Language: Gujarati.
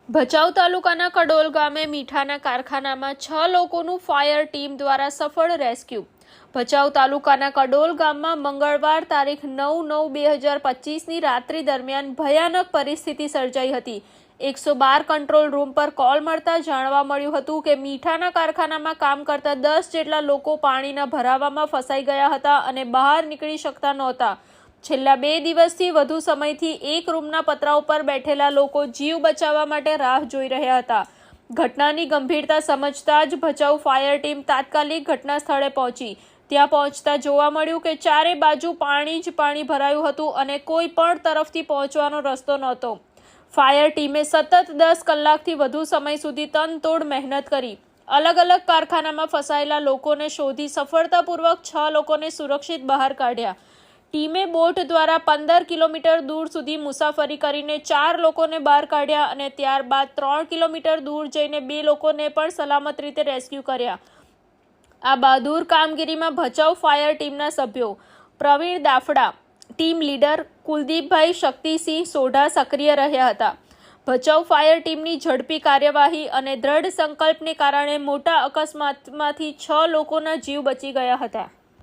ભચાઉ તાલુકાના કડોલ ગામે મીઠાના કારખાનામાં 6 લોકોનું ફાયર ટીમ દ્વારા સફળ રેસ્ક્યુ। ભચાઉ તાલુકાના કડોલ ગામમાં મંગળવાર તારીખ 9/9/2025ની રાત્રિ દરમિયાન ભયાનક પરિસ્થિતિ સર્જાઈ હતી। 112 કંટ્રોલ રૂમ પર કોલ મળતા જાણવા મળ્યું હતું કે મીઠાના કારખાનામાં કામ કરતા 10 જેટલા લોકો પાણીના ભરાવામાં ફસાઈ ગયા હતા અને બહાર નીકળી શકતા નહોતા। છેલ્લા 2 દિવસથી વધુ સમયથી એક રૂમના પતરા ઉપર બેઠેલા લોકો જીવ બચાવવા માટે રાહ જોઈ રહ્યા હતા। ઘટનાની ગંભીરતા સમજતા જ ભચાઉ ફાયર ટીમ તાત્કાલિક ઘટના સ્થળે પહોંચી। ત્યાં પહોંચતા જોવા મળ્યું કે ચારે બાજુ પાણી જ પાણી ભરાયું હતું અને કોઈ પણ તરફથી પહોંચવાનો રસ્તો નહોતો। ફાયર ટીમે સતત 10 કલાકથી વધુ સમય સુધી તનતોડ મહેનત કરી। અલગ અલગ કારખાનામાં ફસાયેલા લોકોને શોધી સફળતાપૂર્વક 6 લોકોને સુરક્ષિત બહાર કાઢ્યા। ટીમે બોટ દ્વારા 15 કિલોમીટર દૂર સુધી મુસાફરી કરીને 4 લોકોને બહાર કાઢ્યા અને ત્યારબાદ 3 કિલોમીટર દૂર જઈને 2 લોકોને પણ સલામત રીતે રેસ્ક્યુ કર્યા। આ બહાદુર કામગીરીમાં ભચાઉ ફાયર ટીમના સભ્યો પ્રવીણ દાફડા, ટીમ લીડર કુલદીપભાઈ શક્તિસિંહ સોઢા સક્રિય રહ્યા હતા। ભચાઉ ફાયર ટીમની ઝડપી કાર્યવાહી અને દ્રઢ સંકલ્પને કારણે મોટા અકસ્માતમાંથી 6 લોકોના જીવ બચી ગયા હતા।